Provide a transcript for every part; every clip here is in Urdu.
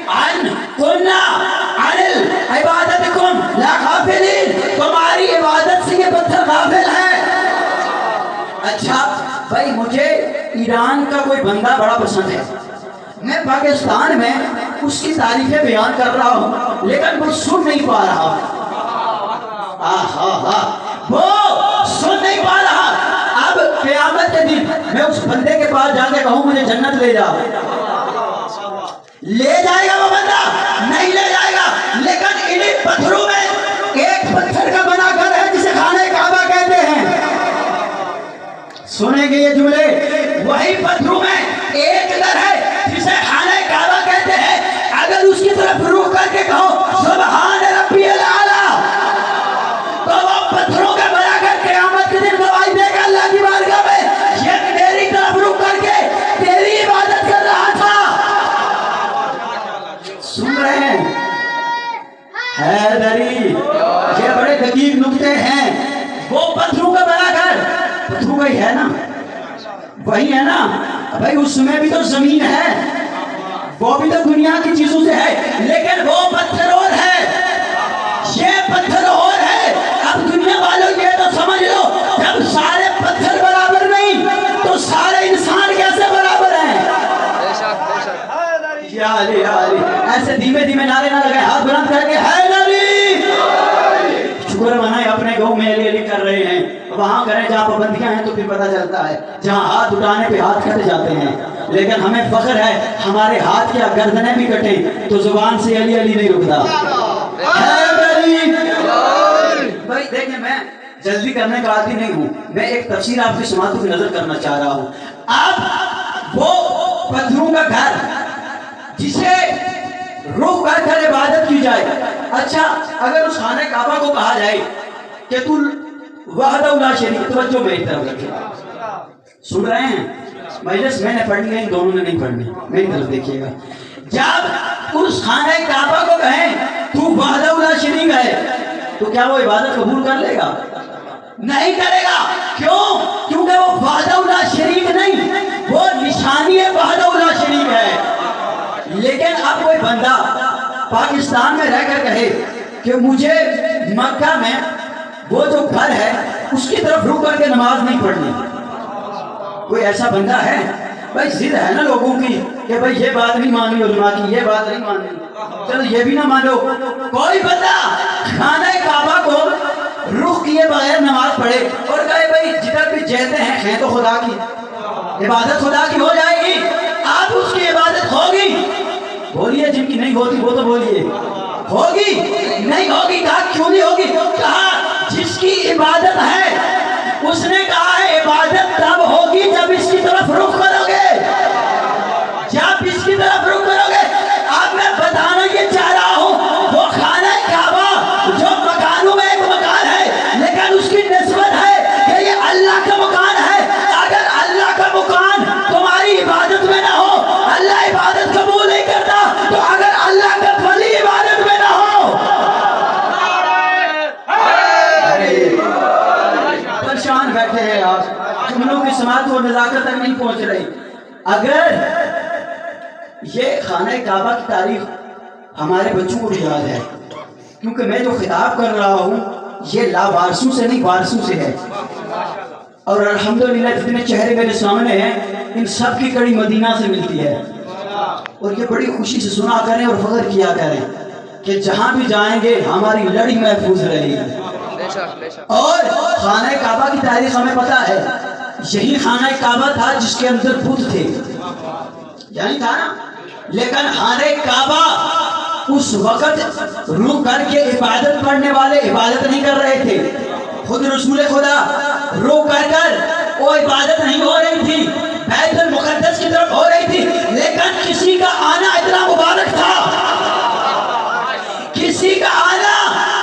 ان قلنا عن عبادتکم لا غافلین، تمہاری عبادت سے یہ پتھر غافل ہے۔ اچھا بھائی مجھے ایران کا کوئی بندہ بڑا پسند ہے، میں پاکستان میں اس کی تعریفیں بیان کر رہا ہوں لیکن وہ سن نہیں پا رہا، وہ سن نہیں پا رہا۔ اب قیامت کے دن میں اس بندے کے پاس جا کے کہوں مجھے جنت لے جا، لے جائے گا وہ بندہ؟ نہیں لے جائے گا۔ لیکن انہی پتھروں میں ایک پتھر کا بنا گھر ہے جسے خانہ کعبہ کہتے ہیں، سنیں گے یہ جملے، وہی پتھروں میں ایک گھر ہے جسے خانہ کعبہ کہتے ہیں، اگر اس کی طرف روح کر کے کہو سبحان ربی الاعلیٰ تو وہ پتھروں کا بنا کر قیامت کے دن گواہی دے گا اللہ کی بارگاہ میں، یہ میری طرف روح کر کے تیری عبادت کر رہا تھا۔ سن رہے ہیں حیدری، یہ بڑے دقیق نکتے ہیں۔ وہ پتھروں کا بنا کر، پتھروں کا ہی ہے نا، وہی ہے نا بھائی، اس میں بھی تو زمین ہے، وہ بھی تو دنیا کی چیزوں سے ہے، لیکن وہ پتھر اور ہے، یہ پتھر اور ہے۔ اب دنیا والوں یہ تو سمجھ لو جب سارے پتھر برابر نہیں تو سارے انسان کیسے برابر ہیں؟ یا علی یا علی، ایسے دھیمے دھیمے نعرے نہ لگائے، ہاتھ بلند کر کے حیدری، شکر منائے اپنے گھوں میں علی علی کر رہے ہیں، وہاں کریں جہاں پابندیاں ہیں تو پھر پتہ چلتا ہے، جہاں ہاتھ اٹھانے پہ ہاتھ کٹ جاتے ہیں، لیکن ہمیں فخر ہے ہمارے ہاتھ کیا گردنیں بھی کٹیں تو زبان سے علی علی نہیں رکتا۔ بھائی دیکھیں میں جلدی کرنے کا عادی نہیں ہوں، میں ایک تفسیر آپ کی سماعتوں کی نظر کرنا چاہ رہا ہوں۔ اب وہ پتھروں کا گھر جسے روح کر کر عبادت کی جائے، اچھا اگر اس خانہ کعبہ کو کہا جائے کہ تو وحدہ لا شریک، توجہ میری طرف رکھیں، سن رہے ہیں مجلس میں نے پڑھنی ہے، ان دونوں نے نہیں پڑھنی، میری طرف دیکھیے گا۔ جب اس خانہ کعبہ کو کہیں تو وحدہ لا شریک ہے تو کیا وہ عبادت قبول کر لے گا؟ نہیں کرے گا۔ کیوں؟ کیونکہ وہ وحدہ لا شریک نہیں، وہ نشانی وحدہ لا شریک ہے۔ لیکن اب کوئی بندہ پاکستان میں رہ کر کہے کہ مجھے مکہ میں وہ جو گھر ہے اس کی طرف رک کر کے نماز نہیں پڑھنی، کوئی ایسا بندہ ہے؟ بھائی ضد ہے نا لوگوں کی کہ بھائی یہ بات نہیں مانی علماء کی، یہ بات نہیں مانی، چلو یہ بھی نہ مانو۔ کوئی بندہ خانہ کعبہ کو رخ کیے بغیر نماز پڑھے اور کہے بھائی جدھر بھی جہتیں ہیں تو خدا کی عبادت خدا کی ہو جائے گی، آپ اس کی عبادت ہوگی؟ بولیے، جن کی نہیں ہوتی وہ تو بولیے، ہوگی نہیں ہوگی؟ کہا کیوں نہیں ہوگی؟ کہا جس کی عبادت ہے اس نے کہا ہے عبادت تب ہوگی جب اس کی طرف رخ کرو گے، جب اس کی طرف رخ کرو گے۔ اب میں بتانا یہ چاہ رہا ہوں وہ خانہ کعبہ جو مکانوں میں ایک مکان ہے لیکن اس کی نسبت ہے کہ یہ اللہ کا مکان ہے، اگر اللہ کا مکان تمہاری عبادت میں نہ ہو اللہ عبادت قبول نہیں کرتا، تو اگر اللہ کا ولی عبادت میں نہ ہو، پریشان بیٹھے ہیں آپ، جملوں کی سماعت اور نزاکت تک نہیں پہنچ رہی۔ اگر یہ خانہ کعبہ کی تاریخ ہمارے بچوں کو بھی یاد ہے، کیونکہ میں جو خطاب کر رہا ہوں یہ لا وارثوں سے نہیں وارثوں سے ہے، اور الحمدللہ جتنے چہرے میرے سامنے ہیں ان سب کی کڑی مدینہ سے ملتی ہے، اور یہ بڑی خوشی سے سنا کریں اور فخر کیا کریں کہ جہاں بھی جائیں گے ہماری لڑی محفوظ رہے گی۔ اور خانہ کعبہ کی تاریخ ہمیں پتا ہے، یہی خانہ کعبہ تھا جس کے اندر بت تھے، یعنی تھا نا، لیکن خانہ کعبہ اس وقت رک کر کے عبادت کرنے والے عبادت نہیں کر رہے تھے، خود رسول خدا رک کر وہ عبادت نہیں ہو رہی تھی، بیت المقدس کی طرف ہو رہی تھی، لیکن کسی کا آنا اتنا مبارک تھا، کسی کا آنا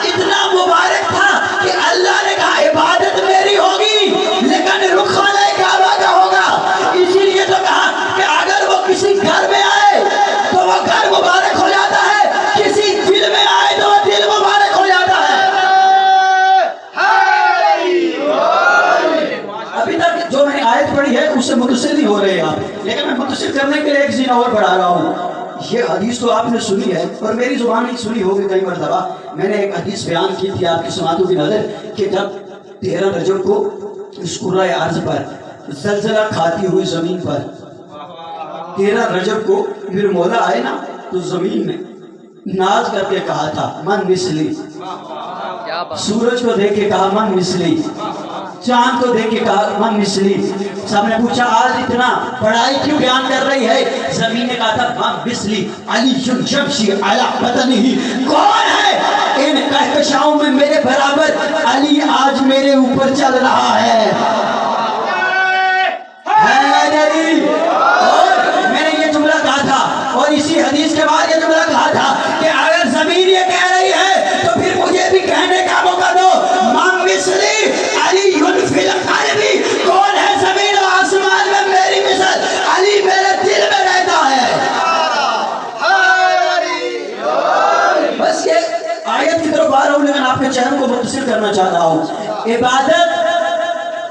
اتنا مبارک تھا کہ اللہ نے کہا عبادت میری ہوگی لیکن رخ خانہ کعبہ کا ہوگا۔ اسی لیے تو کہا کہ اگر وہ کسی گھر میں آئے تو وہ گھر مبارک ہو جاتا ہے، کسی دل میں آئے تو وہ دل مبارک ہو جاتا ہے۔ ابھی تک جو میں نے آیت پڑھی ہے اس سے متصل نہیں ہو رہے آپ، لیکن میں متصل کرنے کے لیے ایک زینہ اور پڑھا رہا ہوں۔ حدیث تو آپ نے سنی ہے اور میری زبان نہیں سنی ہوگی کئی مرتبہ. میں نے ایک حدیث بیان کی تھی آپ کی سماعتوں کی نظر کہ جب 13 رجب کو اس کرۂ ارض پر زلزلہ کھاتی ہوئی زمین پر 13 رجب کو پھر مولا آئے نا تو زمین نے ناز کر کے کہا تھا من مثلی. سورج کو دیکھ کے کہا من مثلی, چاند کو دیکھ کے کہا من مثلی. سب نے پوچھا آج اتنا بڑائی کیوں بیان کر رہی ہے؟ زمین نے کہا تھا من مثلی علی شمشی علی بدنہ. کون ہے ان کہکشاؤں میں میرے برابر؟ علی آج میرے اوپر چل رہا ہے. اور میں نے یہ جملہ کہا تھا اور اسی حدیث کے بعد یہ جملہ کہا تھا کہ اگر زمین یہ کہہ رہی ہے تو پھر مجھے بھی کہنے کا موقع دو. من مثلی علی فی القلب. کون ہے زمین و آسمان میں میری مثل؟ علی میرے دل میں رہتا ہے. بس یہ آیت کی طرف آ رہا ہوں لیکن آپ کے چہروں کو مختصر کرنا چاہ رہا ہوں. عبادت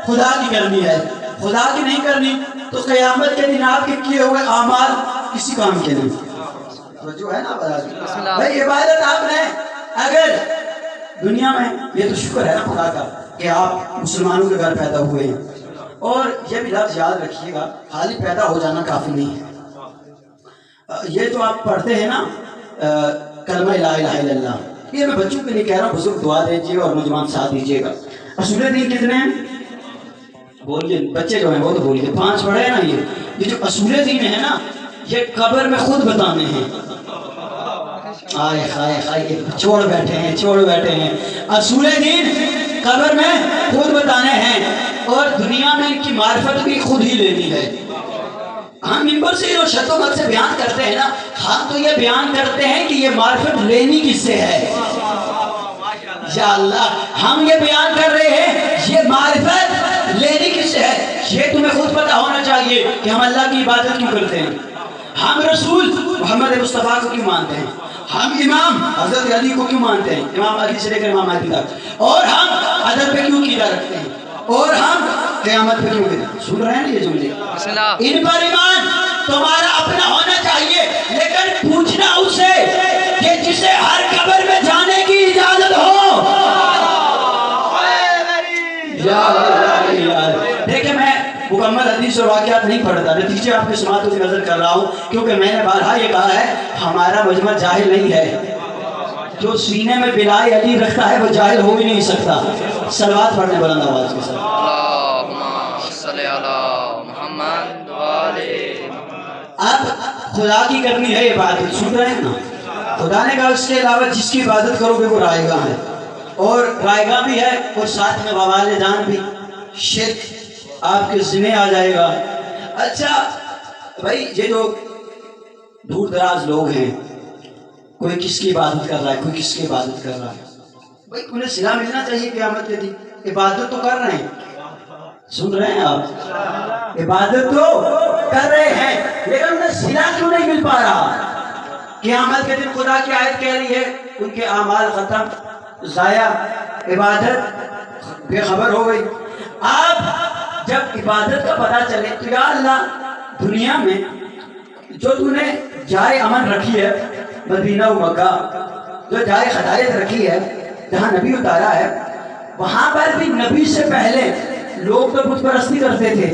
خدا کی کرنی ہے, خدا کی نہیں کرنی تو قیامت کے دن آپ کے کیے ہوئے اعمال کسی کام کے نہیں. جو ہے نا بھائی عبادت آپ نے اگر دنیا میں, یہ تو شکر ہے نا خدا کا کہ آپ مسلمانوں کے گھر پیدا ہوئے ہیں. اور یہ بھی لفظ یاد رکھیے گا, خالی پیدا ہو جانا کافی نہیں ہے. یہ جو آپ پڑھتے ہیں نا کلمہ لا الہ الا اللہ, یہ میں بچوں کے لیے کہہ رہا ہوں, بزرگ دعا دیجیے اور نوجوان ساتھ دیجیے گا. اصول دین کتنے ہیں بولیے؟ بچے جو ہیں وہ تو بولیے, 5 پڑھے ہیں نا. یہ جو اصول دین ہے نا یہ قبر میں خود بتانے ہیں. آئے خائے خائے چھوڑ بیٹھے ہیں. اصول دین قبر میں خود بتانے ہیں اور دنیا میں ان کی معرفت بھی خود ہی لینی ہے. ہم ممبر سے جو شت و مت سے بیان کرتے ہیں نا, ہم تو یہ بیان کرتے ہیں کہ یہ معرفت لینی کس سے ہے. یا اللہ, ہم یہ بیان کر رہے ہیں یہ معرفت لینی کس سے ہے. یہ تمہیں خود پتہ ہونا چاہیے کہ ہم اللہ کی عبادت کیوں کرتے ہیں, ہم رسول محمد مصطفیٰ کو کیوں مانتے ہیں, ہم امام حضرت علی کو کیوں مانتے ہیں, امام علی سے لے کر امام مہدی تک, اور ہم ادب پہ کیوں عقیدہ رکھتے ہیں, اور ہم قیامت پہ کیوں عقیدہ. سن رہے ہیں یہ جملے؟ ان پر ایمان تمہارا اپنا ہونا چاہیے, لیکن پوچھنا اس سے کہ جسے ہر قبر میں جانے کی اجازت ہو. دیکھیں میں مکمل حدیث اور واقعات نہیں پڑھتا, نتیجے آپ کے سماعتوں کی نظر کر رہا ہوں کیونکہ میں نے بارہا یہ کہا ہے ہمارا مجمع جاہل نہیں ہے. جو سینے میں بلائے علی رکھتا ہے وہ جاہل ہو بھی نہیں سکتا. صلوات پڑھنے بلند آواز کے ساتھ. اللہم صلی علی محمد وآلہ. اب خدا کی کرنی ہے عبادت, سن رہے ہیں نا. خدا نے کہا اس کے علاوہ جس کی عبادت کرو گے وہ رائے گاہ ہے, اور رائے گاہ بھی ہے اور ساتھ میں وبال جان بھی. شرک آپ کے ذمہ آ جائے گا. اچھا بھائی یہ جو دور دراز لوگ ہیں, کوئی کس کی عبادت کر رہا ہے, کوئی کس کی عبادت کر رہا ہے, بھائی انہیں صلہ ملنا چاہیے قیامت کے دن. عبادت تو کر رہے ہیں, سن رہے ہیں آپ, عبادت تو کر رہے ہیں لیکن انہیں صلہ کیوں نہیں مل پا رہا. قیامت کے دن خدا کی آیت کہہ رہی ہے ان کے اعمال ختم, ضائع, عبادت بے خبر ہو گئی. آپ جب عبادت کا پتہ چلے تو یا اللہ دنیا میں جو تو نے جائے امن رکھی ہے, مدینہ و مکہ, جو جائے خدایت رکھی ہے جہاں نبی اتارا ہے, وہاں پر بھی نبی سے پہلے لوگ تو بت پرستی کرتے تھے.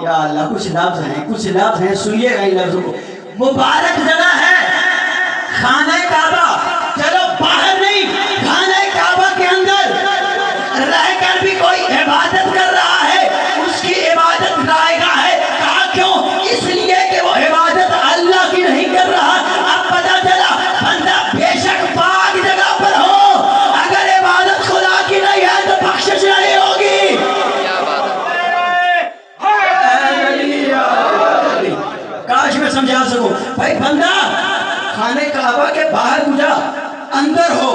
یا اللہ کچھ لفظ ہیں سنیے گا ان لفظوں کو. مبارک جگہ ہے خانہ کعبہ, چلو باہر نہیں, خانہ کعبہ کے اندر رہ کر بھی کوئی عبادت کر رہا ہے, اس کی عبادت رائے گاہ ہے. کہا کیوں؟ اس لیے کہ وہ عبادت اللہ کی نہیں کر رہا. اب پتہ چلا بندہ بے شک پاک جگہ پر ہو, اگر عبادت خدا کی نہیں ہے تو بخشش نہیں ہوگی. کاش میں سمجھا سکوں بھائی, بندہ خانہ کعبہ کے باہر پوجا اندر ہو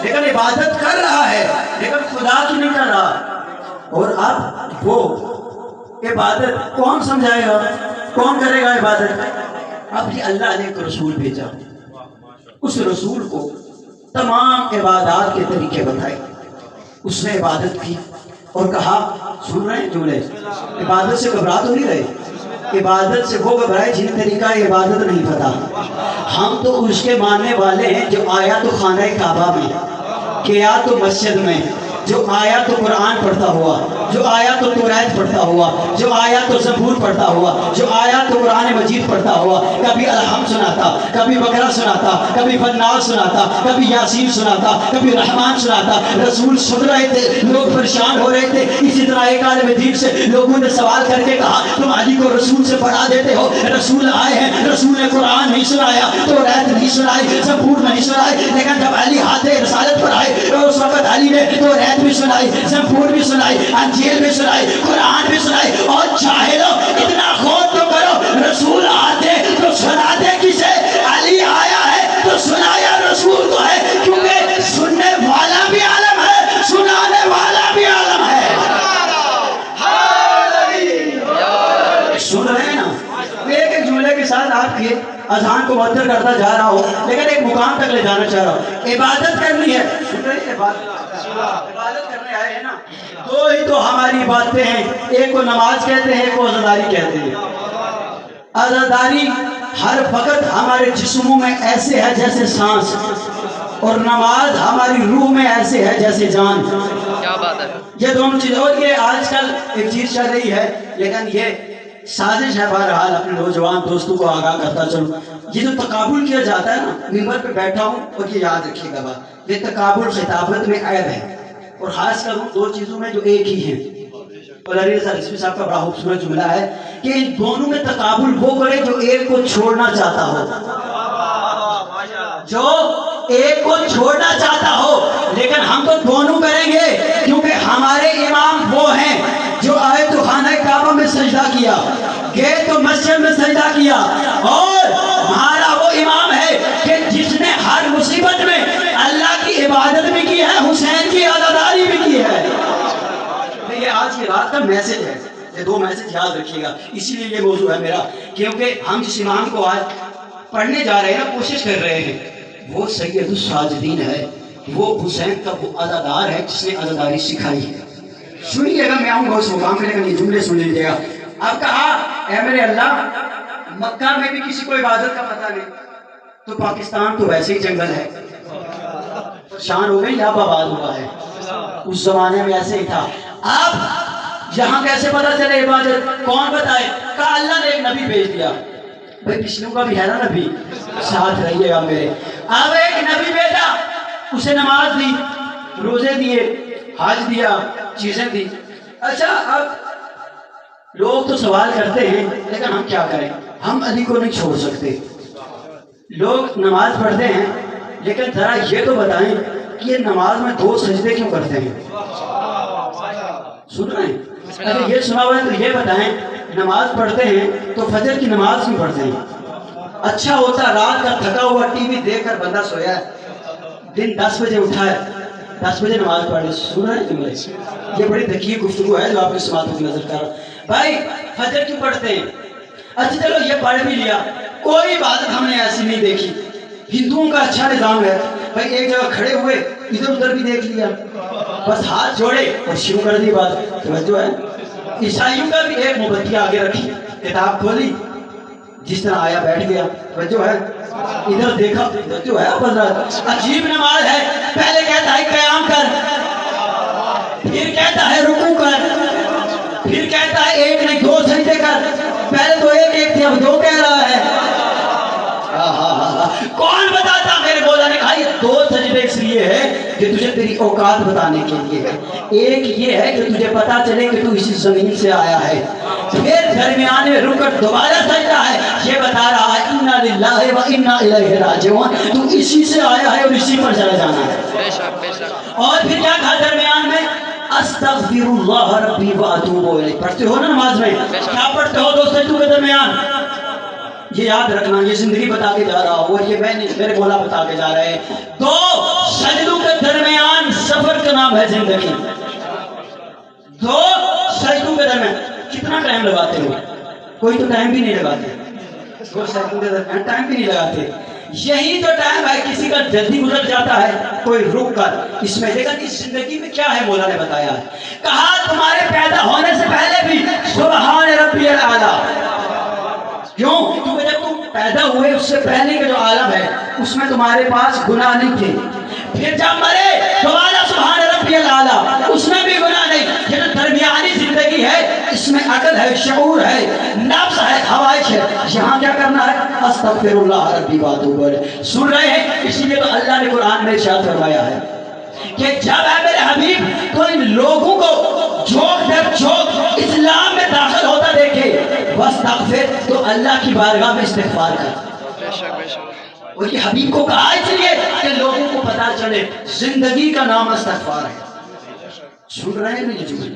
لیکن عبادت کر رہا ہے لیکن خدا کی نہیں کر رہا. اور اب وہ عبادت کون سمجھائے گا, کون کرے گا عبادت؟ اب یہ اللہ نے ایک رسول بھیجا, اس رسول کو تمام عبادات کے طریقے بتائے. اس نے عبادت کی اور کہا, سن رہے ہیں جملے, عبادت سے گھبرا تو نہیں رہے, عبادت سے وہ گھبرائے جن طریقہ عبادت نہیں پتا. ہم تو اس کے ماننے والے ہیں جو آیا تو خانہ کعبہ میں، کیا تو مسجد میں، جو آیا تو قرآن پڑھتا ہوا، جو آیا تو توریت پڑھتا ہوا، جو آیا تو زبور پڑھتا ہوا، جو آیا تو قرآن مجید پڑھتا ہوا. کبھی الحمد سناتا، کبھی بقرہ سناتا، کبھی فناس سناتا، کبھی یاسین سناتا، کبھی رحمان سناتا. رسول سن رہے تھے، لوگ پریشان ہو رہے تھے. اسی طرح ایک عالم دین سے لوگوں نے سوال کر کے کہا تم علی کو رسول سے پڑھا دیتے ہو، رسول آئے ہیں، رسول نے قرآن نہیں سنایا، توریت نہیں سنائی، زبور نہیں سنائی. لیکن جب علی ہاتھ رسالت پر آئے تو اس وقت علی نے توریت بھی سنائی، زبور بھی سنائی، انجیل بھی سنائی، قرآن بھی سنائی. اور جاہلو اتنا خود تو کرو، رسول آتے تو سناتے کسے؟ علی آیا ہے تو سنایا رسول کو ہے، کیونکہ سننے والا بھی عالم ہے، سنانے والا بھی عالم ہے. سن رہے ہیں نا؟ ایک جملے کے ساتھ آپ کے اذان کو معطر کرتا جا رہا ہوں، لیکن ایک مقام تک لے جانا چاہ رہا ہوں. عبادت کرنی ہے، سن رہے ہیں؟ عبادت کرنے آئے ہیں نا. دو ہی تو ہماری باتیں ہیں، ایک کو نماز کہتے ہیں، ایک کو عزاداری کہتے ہیں. عزاداری ہر وقت ہمارے جسموں میں ایسے ہے جیسے سانس، اور نماز ہماری روح میں ایسے ہے جیسے جان. کیا بات ہے. یہ دونوں چیزیں. اور یہ آج کل ایک چیز چل رہی ہے، لیکن یہ سازش ہے. بہرحال اپنے نوجوان دوستوں کو آگاہ کرتا چلوں. یہ جو تقابل کیا جاتا ہے نا، ممبر پہ بیٹھا ہوں اور یہ یاد رکھیے گا بات، یہ تقابل خطابت میں عیب ہے، اور خاص کر ان دو چیزوں میں جو ایک ہی ہیں. اور علی رضا رضوی صاحب کا بڑا خوبصورت جملہ ہے کہ ان دونوں میں تقابل وہ کرے جو ایک کو چھوڑنا چاہتا ہو، جو ایک کو چھوڑنا چاہتا ہو. لیکن ہم تو دونوں کریں گے، کیونکہ ہمارے امام وہ ہیں جو آئے تو خانہ کعبہ میں سجدہ کیا، گئے تو مسجد میں سجدہ کیا. اور ہمارا وہ امام ہے کہ جس نے ہر مصیبت میں اللہ کی عبادت بھی کی ہے، حسین کی عزاداری بھی کی ہے. یہ آج کی رات کا میسج ہے. یہ دو میسج یاد رکھیے گا. اسی لیے یہ موضوع ہے میرا، کیونکہ ہم جس امام کو آج پڑھنے جا رہے ہیں نا، کوشش کر رہے ہیں، وہ سید الساجدین ہے، وہ حسین کا وہ عزادار ہے جس نے عزاداری سکھائی ہے. سنیے گا، میں آؤں گا اس مقام پہ، لیکن یہ جملے سن لیجیے گا. اب کہا اے میرے اللہ، مکہ میں بھی کسی کو عبادت کا پتہ نہیں، تو پاکستان تو ویسے ہی جنگل ہے، شان ہو گئی یا آباد ہوا ہے. اس زمانے میں ایسے ہی تھا. اب یہاں کیسے پتہ چلے عبادت؟ کون بتائے؟ کہا اللہ نے ایک نبی بھیج دیا. بھائی پچھلوں کا بھی ہے نا نبی، ساتھ رہیے گا میرے. اب ایک نبی بھیجا، اسے نماز دی، روزے دیے، حج دیا، چیزیں دی. اچھا اب لوگ تو سوال کرتے ہیں، لیکن ہم کیا کریں؟ ہم علی کو نہیں چھوڑ سکتے. لوگ نماز پڑھتے ہیں، لیکن ذرا یہ تو بتائیں کہ یہ نماز میں دو سجدے کیوں کرتے ہیں؟ سن رہے ہیں؟ اگر یہ سنا ہوا ہے تو یہ بتائیں، نماز پڑھتے ہیں تو فجر کی نماز کیوں پڑھتے ہیں؟ اچھا ہوتا رات کا تھکا ہوا ٹی وی دیکھ کر بندہ سویا ہے، دن 10 بجے اٹھا ہے، 10 بجے نماز پڑھ لی. سن رہے ہیں جملے؟ یہ بڑی دقیق گفتگو ہے جو آپ کی سماعتوں کی نظر کر رہا ہوں. بھائی فجر کیوں پڑھتے ہیں؟ اچھا چلو یہ پڑھ بھی لیا، کوئی بات ہم نے ایسی نہیں دیکھی. ہندوؤں کا اچھا نظام ہے، بھائی ایک جگہ کھڑے ہوئے، ادھر ادھر بھی دیکھ لیا، بس ہاتھ جوڑے اور شروع کر دی بات. توجہ ہے؟ عیسائیوں کا بھی ایک موبتی آگے رکھی، کتاب کھولی، جس طرح آیا بیٹھ گیا. توجہ ہے؟ ادھر دیکھا، توجہ ہے حضرات؟ عجیب نماز ہے. پہلے کہتا ہے قیام کر، پھر کہتا ہے رکوع کر، پھر کہتا ہے ایک نہیں 2 سجدے کر. پہلے تو ایک تھے، اب 2 کہہ رہا ہے. کون بتاتا؟ میرے مولا نے کہا یہ 2 سجدے اس لیے ہے کہ تجھے تیری اوقات بتانے کے لیے ہے. ایک یہ ہے کہ تجھے پتا چلے کہ تو اسی زمین سے آیا ہے. پھر درمیان میں رک کر دوبارہ سجدہ ہے، یہ بتا رہا ہے انا للہ و انا الیہ راجعون، تو اسی سے آیا ہے اور اسی پر چلا جانا ہے. بے شک بے شک. اور پھر کیا کہا درمیان میں؟ استغفر اللہ ربی و اتوب الیہ. پڑھتے ہو نا نماز میں؟ کیا پڑھتے ہو 2 سجدوں کے درمیان؟ یہ یاد رکھنا، یہ زندگی بتا کے جا رہا ہوں اور یہ میں میرے مولا بتا کے جا رہے ہیں. 2 سجدوں کے درمیان سفر کا نام ہے زندگی. 2 سجدوں کے درمیان کتنا ٹائم لگاتے ہو؟ کوئی تو ٹائم بھی نہیں لگاتے. 2 سجدوں کے درمیان ٹائم بھی نہیں لگاتے. یہی تو ٹائم ہے، کسی کا جلدی گزر جاتا ہے، کوئی رک کر اس میں. لیکن اس زندگی میں کیا ہے مولا نے بتایا ہے، کہا تمہارے پیدا ہونے سے پہلے بھی سبحان ربی الاعلیٰ، کیوں؟ کیونکہ جب تم پیدا ہوئے اس سے پہلے کا جو عالم ہے اس میں تمہارے پاس گناہ نہیں تھے، پھر جب مرے تو والا سبحان ربی الاعلیٰ اس میں بھی گناہ نہیں. یہ جو درمیانی زندگی ہے اس میں عقل ہے، شعور ہے، نفس ہے، خواہش ہے. یہاں کیا کرنا ہے؟ استغفر اللہ ربی واتوب الیہ. سن رہے ہیں؟ اسی لیے تو اللہ نے قرآن میں ارشاد فرمایا ہے کہ جب اے میرے حبیب تو ان لوگوں کو جھوک در جھوک اسلام میں داخل ہوتا دیکھے واستغفر تو اللہ کی بارگاہ میں استغفار کر. اور یہ حبیب کو کہا اس لیے کہ لوگوں کو پتا چلے زندگی کا نام استغفار ہے. سن رہے ہیں نہیں جملے؟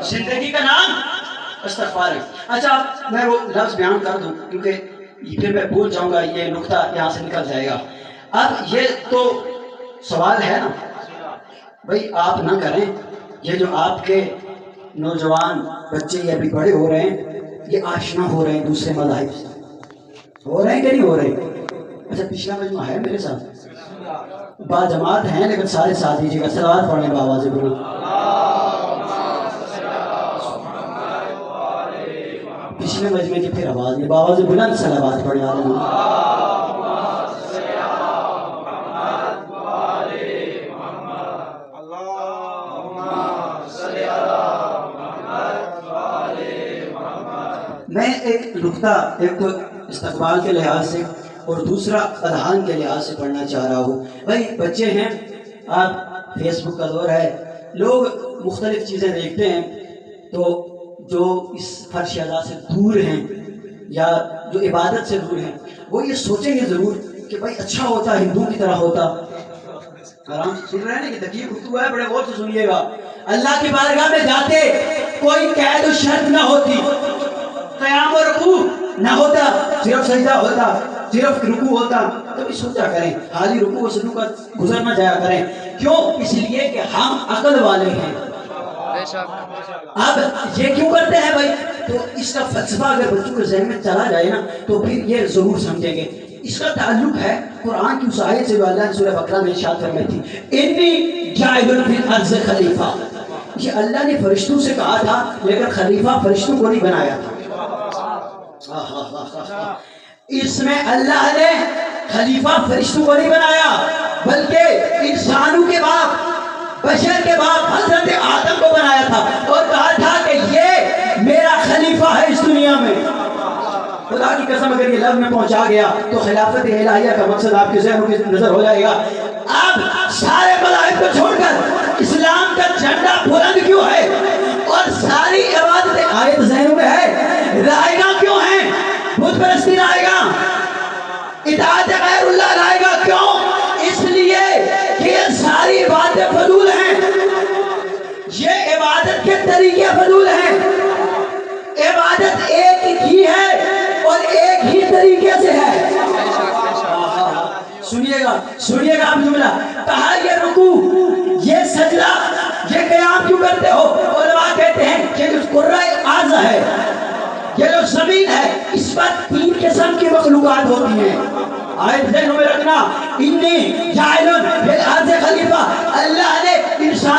زندگی کا نام استغفار ہے. اچھا میں وہ لفظ بیان کر دوں کیونکہ پھر میں بھول جاؤں گا، یہ نقطہ یہاں سے نکل جائے گا. اب یہ تو سوال ہے نا بھائی، آپ نہ کریں. یہ جو آپ کے نوجوان بچے یہ ابھی بڑے ہو رہے ہیں، یہ آشنا ہو رہے ہیں دوسرے مذاہب سے. ہو رہے ہیں کہ نہیں ہو رہے؟ اچھا پچھلا مجمع ہے میرے ساتھ، با جماعت ہیں لیکن سارے ساتھ دیجیے گا. صلوات پڑھیں بآواز بلند. پچھلے مجمع کی پھر آواز نہیں، بآواز بلند صلوات پڑھیں. میں ایک نقطہ، ایک تو استقبال کے لحاظ سے اور دوسرا اذہان کے لحاظ سے پڑھنا چاہ رہا ہوں. بھائی بچے ہیں، آپ فیس بک کا دور ہے، لوگ مختلف چیزیں دیکھتے ہیں، تو جو اس فرش ادا سے دور ہیں یا جو عبادت سے دور ہیں وہ یہ سوچیں گے ضرور کہ بھائی اچھا ہوتا ہندو کی طرح ہوتا. آرام سے سن رہے ہیں نا، کہ تکلیف گفتگو ہے، بڑے غور سے سنیے گا. اللہ کی بارگاہ میں جاتے کوئی قید و شرط نہ ہوتی، قیام و رکوع نہ ہوتا، صرف سجدہ ہوتا، صرف رکوع ہوتا. کبھی سوچا کریں حالی رکوع و سجدہ کا گزر نہ جایا کریں. کیوں؟ اس لیے کہ ہم عقل والے ہیں. اب یہ کیوں کرتے ہیں بھائی؟ تو اس کا فلسفہ اگر بچوں کے ذہن میں چلا جائے نا تو پھر یہ ضرور سمجھیں گے. اس کا تعلق ہے قرآن کی اس آیت سے جو اللہ نے سورہ بقرہ میں ارشاد فرمائی تھی، انی جاعل فی الارض خلیفہ. یہ اللہ نے فرشتوں سے کہا تھا لیکن خلیفہ فرشتوں کو نہیں بنایا تھا. اس میں اللہ نے خلیفہ فرشتوں کو نہیں بنایا بلکہ انسانوں کے باپ، بشر کے باپ حضرت آدم کو بنایا تھا اور کہا تھا کہ یہ میرا خلیفہ ہے اس دنیا میں. خدا کی قسم اگر یہ لفظ میں پہنچا گیا تو خلافت الہیہ کا مقصد آپ کے ذہنوں کی نظر ہو جائے گا. اب سارے مذاہب کو چھوڑ کر اسلام کا جھنڈا بلند کیوں ہے اور ساری عبادتیں آیت ذہنوں میں ہے، رائے گاہ کیوں ہیں؟ بت پرستی رائے گاہ، اطاعت غیر اللہ رائے گاہ کیوں؟ اس لیے کہ یہ ساری عبادتیں فضول ہیں، یہ عبادت کے طریقے فضول ہیں. عبادت ایک ہی ہے اور ایک ہی طریقے سے ہے. سنیے گا آپ جملہ کہا، یہ رکوع، یہ سجدہ، یہ قیام کیوں کرتے ہو؟ علماء کہتے ہیں کہ جو کرۂ ارض ہے، یہ جو زمین ہے، اس پر 3 قسم کی مخلوقات ہوتی ہیں. آیت ذہنوں میں رکھنا، انی جاعل فی الارض خلیفہ. اللہ نے انسان